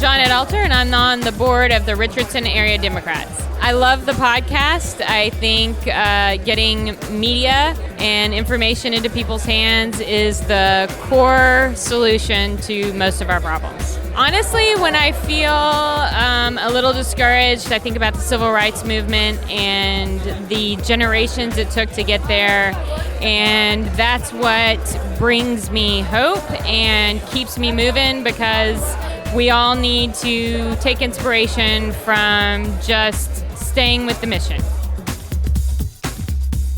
Johnette Alter, and I'm on the board of the Richardson Area Democrats. I love the podcast. I think getting media and information into people's hands is the core solution to most of our problems. Honestly, when I feel a little discouraged, I think about the civil rights movement and the generations it took to get there. And that's what brings me hope and keeps me moving, because we all need to take inspiration from just staying with the mission.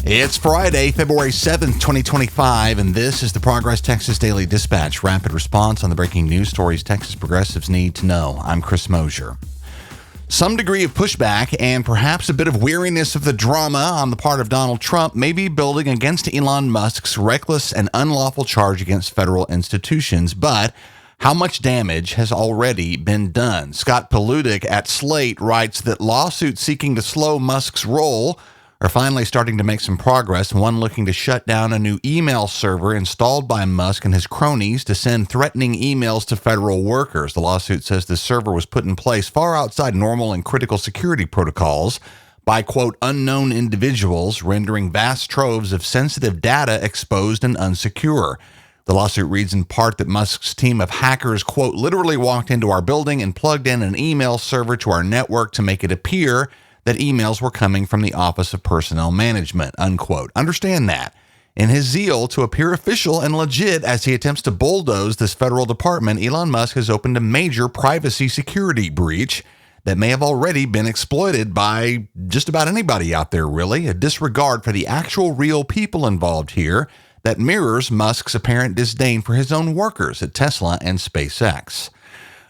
It's Friday, February 7th, 2025, and this is the Progress Texas Daily Dispatch, rapid response on the breaking news stories Texas progressives need to know. I'm Chris Mosier. Some degree of pushback and perhaps a bit of weariness of the drama on the part of Donald Trump may be building against Elon Musk's reckless and unlawful charge against federal institutions, but how much damage has already been done? Scott Paludic at Slate writes that lawsuits seeking to slow Musk's roll are finally starting to make some progress, one looking to shut down a new email server installed by Musk and his cronies to send threatening emails to federal workers. The lawsuit says the server was put in place far outside normal and critical security protocols by, quote, unknown individuals, rendering vast troves of sensitive data exposed and unsecure. The lawsuit reads in part that Musk's team of hackers, quote, literally walked into our building and plugged in an email server to our network to make it appear that emails were coming from the Office of Personnel Management, unquote. Understand that. In his zeal to appear official and legit as he attempts to bulldoze this federal department, Elon Musk has opened a major privacy security breach that may have already been exploited by just about anybody out there, really. A disregard for the actual real people involved here that mirrors Musk's apparent disdain for his own workers at Tesla and SpaceX.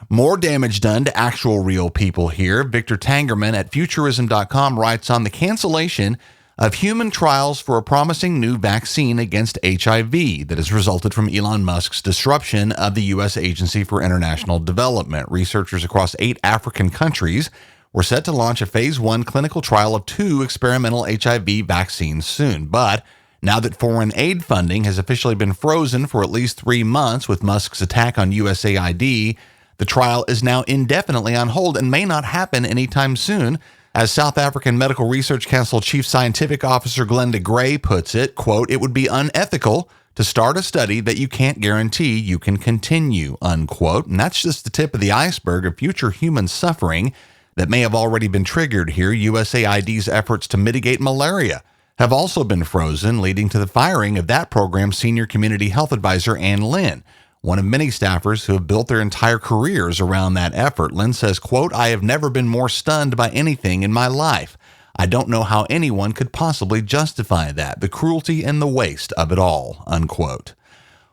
More damage done to actual real people here. Victor Tangerman at Futurism.com writes on the cancellation of human trials for a promising new vaccine against HIV that has resulted from Elon Musk's disruption of the U.S. Agency for International Development. Researchers across 8 African countries were set to launch a phase 1 clinical trial of 2 experimental HIV vaccines soon. But now that foreign aid funding has officially been frozen for at least 3 months with Musk's attack on USAID, the trial is now indefinitely on hold and may not happen anytime soon. As South African Medical Research Council Chief Scientific Officer Glenda Gray puts it, quote, it would be unethical to start a study that you can't guarantee you can continue, unquote. And that's just the tip of the iceberg of future human suffering that may have already been triggered here. USAID's efforts to mitigate malaria have also been frozen, leading to the firing of that program's senior community health advisor, Ann Lynn, one of many staffers who have built their entire careers around that effort. Lynn says, quote, I have never been more stunned by anything in my life. I don't know how anyone could possibly justify that, the cruelty and the waste of it all, unquote.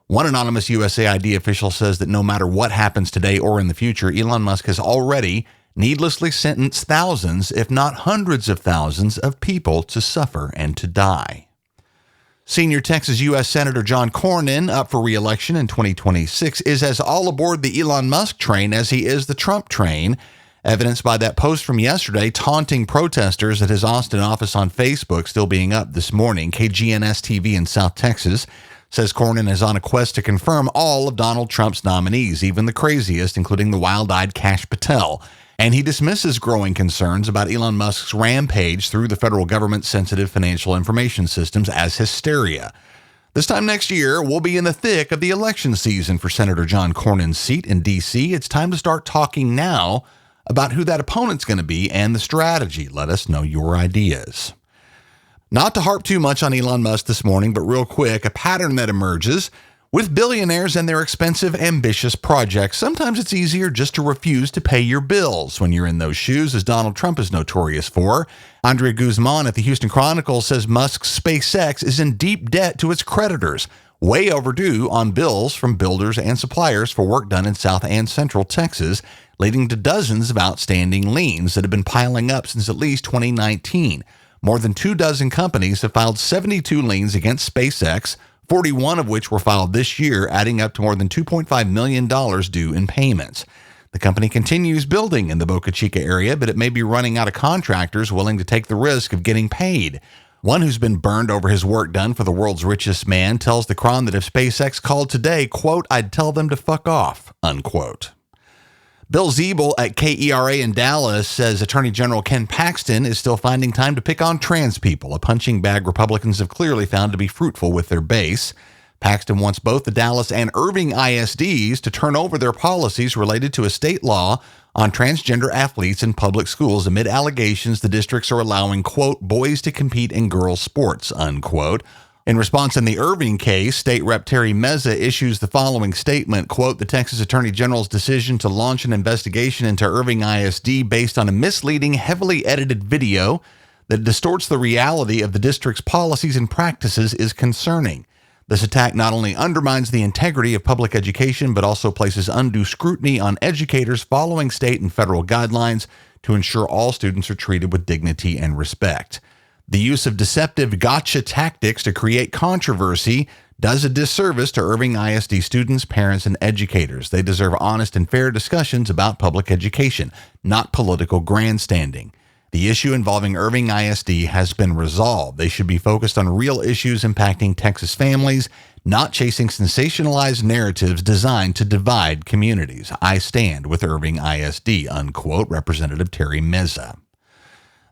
One anonymous USAID official says that no matter what happens today or in the future, Elon Musk has already needlessly sentenced thousands, if not hundreds of thousands, of people to suffer and to die. Senior Texas U.S. Senator John Cornyn, up for re-election in 2026, is as all aboard the Elon Musk train as he is the Trump train, evidenced by that post from yesterday taunting protesters at his Austin office on Facebook, still being up this morning. KGNS-TV in South Texas says Cornyn is on a quest to confirm all of Donald Trump's nominees, even the craziest, including the wild-eyed Kash Patel. And he dismisses growing concerns about Elon Musk's rampage through the federal government's sensitive financial information systems as hysteria. This time next year, we'll be in the thick of the election season for Senator John Cornyn's seat in D.C. It's time to start talking now about who that opponent's going to be and the strategy. Let us know your ideas. Not to harp too much on Elon Musk this morning, but real quick, a pattern that emerges with billionaires and their expensive, ambitious projects. Sometimes it's easier just to refuse to pay your bills when you're in those shoes, as Donald Trump is notorious for. Andrea Guzman at the Houston Chronicle says Musk's SpaceX is in deep debt to its creditors, way overdue on bills from builders and suppliers for work done in South and Central Texas, leading to dozens of outstanding liens that have been piling up since at least 2019. More than 24 companies have filed 72 liens against SpaceX, 41 of which were filed this year, adding up to more than $2.5 million due in payments. The company continues building in the Boca Chica area, but it may be running out of contractors willing to take the risk of getting paid. One who's been burned over his work done for the world's richest man tells the Cron that if SpaceX called today, quote, I'd tell them to fuck off, unquote. Bill Ziebel at KERA in Dallas says Attorney General Ken Paxton is still finding time to pick on trans people, a punching bag Republicans have clearly found to be fruitful with their base. Paxton wants both the Dallas and Irving ISDs to turn over their policies related to a state law on transgender athletes in public schools amid allegations the districts are allowing, quote, boys to compete in girls' sports, unquote. In response in the Irving case, State Rep Terry Meza issues the following statement, quote, the Texas Attorney General's decision to launch an investigation into Irving ISD based on a misleading, heavily edited video that distorts the reality of the district's policies and practices is concerning. This attack not only undermines the integrity of public education, but also places undue scrutiny on educators following state and federal guidelines to ensure all students are treated with dignity and respect. The use of deceptive gotcha tactics to create controversy does a disservice to Irving ISD students, parents, and educators. They deserve honest and fair discussions about public education, not political grandstanding. The issue involving Irving ISD has been resolved. They should be focused on real issues impacting Texas families, not chasing sensationalized narratives designed to divide communities. I stand with Irving ISD, unquote, Representative Terry Meza.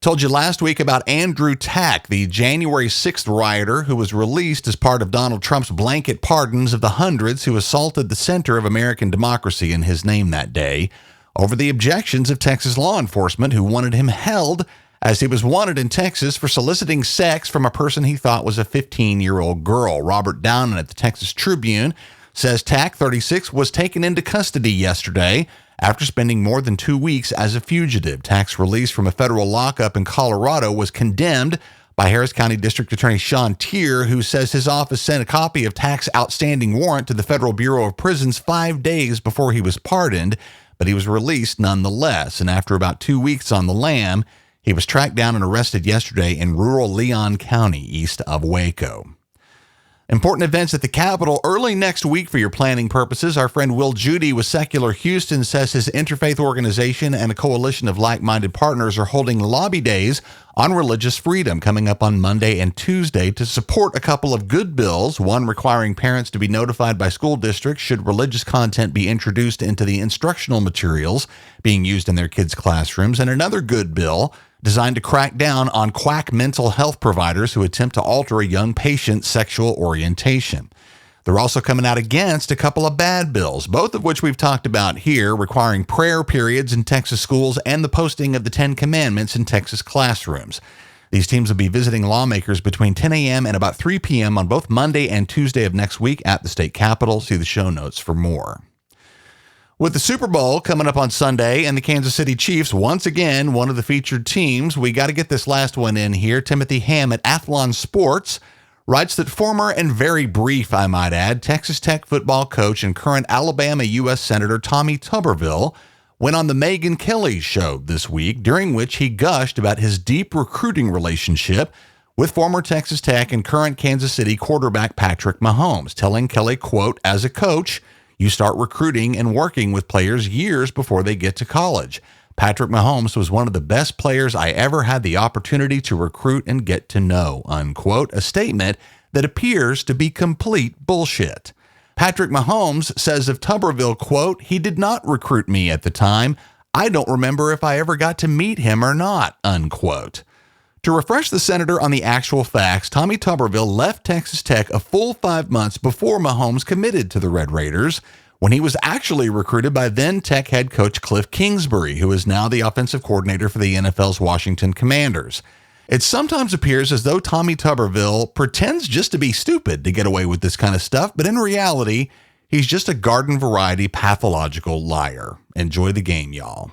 Told you last week about Andrew Tack, the January 6th rioter who was released as part of Donald Trump's blanket pardons of the hundreds who assaulted the center of American democracy in his name that day over the objections of Texas law enforcement who wanted him held as he was wanted in Texas for soliciting sex from a person he thought was a 15-year-old girl. Robert Downen at the Texas Tribune says Tack, 36, was taken into custody yesterday after spending more than 2 weeks as a fugitive. Tack's release from a federal lockup in Colorado was condemned by Harris County District Attorney Sean Tier, who says his office sent a copy of Tack's outstanding warrant to the Federal Bureau of Prisons 5 days before he was pardoned, but he was released nonetheless. And after about 2 weeks on the lam, he was tracked down and arrested yesterday in rural Leon County, east of Waco. Important events at the Capitol early next week for your planning purposes. Our friend Will Judy with Secular Houston says his interfaith organization and a coalition of like-minded partners are holding lobby days on religious freedom coming up on Monday and Tuesday to support a couple of good bills, one requiring parents to be notified by school districts should religious content be introduced into the instructional materials being used in their kids' classrooms, and another good bill designed to crack down on quack mental health providers who attempt to alter a young patient's sexual orientation. They're also coming out against a couple of bad bills, both of which we've talked about here, requiring prayer periods in Texas schools and the posting of the 10 Commandments in Texas classrooms. These teams will be visiting lawmakers between 10 a.m. and about 3 p.m. on both Monday and Tuesday of next week at the state capitol. See the show notes for more. With the Super Bowl coming up on Sunday and the Kansas City Chiefs, once again, one of the featured teams, we got to get this last one in here. Timothy Ham at Athlon Sports writes that former and very brief, I might add, Texas Tech football coach and current Alabama U.S. Senator Tommy Tuberville went on the Megyn Kelly show this week, during which he gushed about his deep recruiting relationship with former Texas Tech and current Kansas City quarterback Patrick Mahomes, telling Kelly, quote, as a coach, you start recruiting and working with players years before they get to college. Patrick Mahomes was one of the best players I ever had the opportunity to recruit and get to know, unquote, a statement that appears to be complete bullshit. Patrick Mahomes says of Tuberville, quote, he did not recruit me at the time. I don't remember if I ever got to meet him or not, unquote. To refresh the senator on the actual facts, Tommy Tuberville left Texas Tech a full 5 months before Mahomes committed to the Red Raiders, when he was actually recruited by then Tech head coach Cliff Kingsbury, who is now the offensive coordinator for the NFL's Washington Commanders. It sometimes appears as though Tommy Tuberville pretends just to be stupid to get away with this kind of stuff, but in reality, he's just a garden variety pathological liar. Enjoy the game, y'all.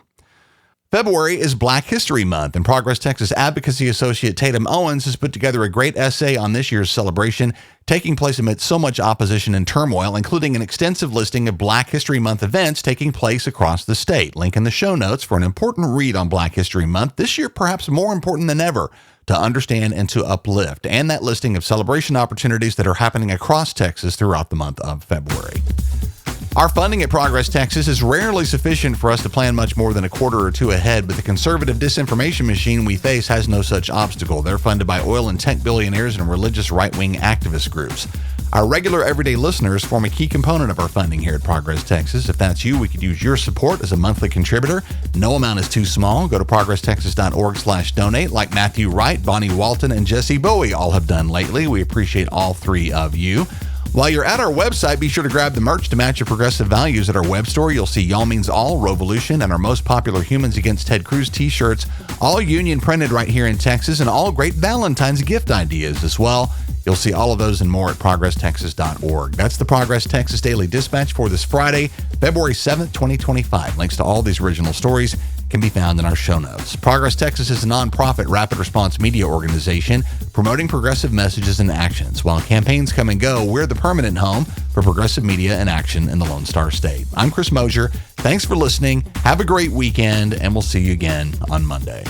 February is Black History Month, and Progress Texas advocacy associate Tatum Owens has put together a great essay on this year's celebration, taking place amid so much opposition and turmoil, including an extensive listing of Black History Month events taking place across the state. Link in the show notes for an important read on Black History Month, this year perhaps more important than ever to understand and to uplift, and that listing of celebration opportunities that are happening across Texas throughout the month of February. Our funding at Progress Texas is rarely sufficient for us to plan much more than a quarter or two ahead, but the conservative disinformation machine we face has no such obstacle. They're funded by oil and tech billionaires and religious right-wing activist groups. Our regular everyday listeners form a key component of our funding here at Progress Texas. If that's you, we could use your support as a monthly contributor. No amount is too small. Go to progresstexas.org/donate like Matthew Wright, Bonnie Walton, and Jesse Bowie all have done lately. We appreciate all three of you. While you're at our website, be sure to grab the merch to match your progressive values at our web store. You'll see Y'all Means All, Revolution, and our most popular Humans Against Ted Cruz t-shirts, all union printed right here in Texas, and all great Valentine's gift ideas as well. You'll see all of those and more at progresstexas.org. That's the Progress Texas Daily Dispatch for this Friday, February 7th, 2025. Links to all these original stories can be found in our show notes. Progress Texas is a nonprofit rapid response media organization promoting progressive messages and actions. While campaigns come and go, we're the permanent home for progressive media and action in the Lone Star State. I'm Chris Mosier. Thanks for listening. Have a great weekend, and we'll see you again on Monday.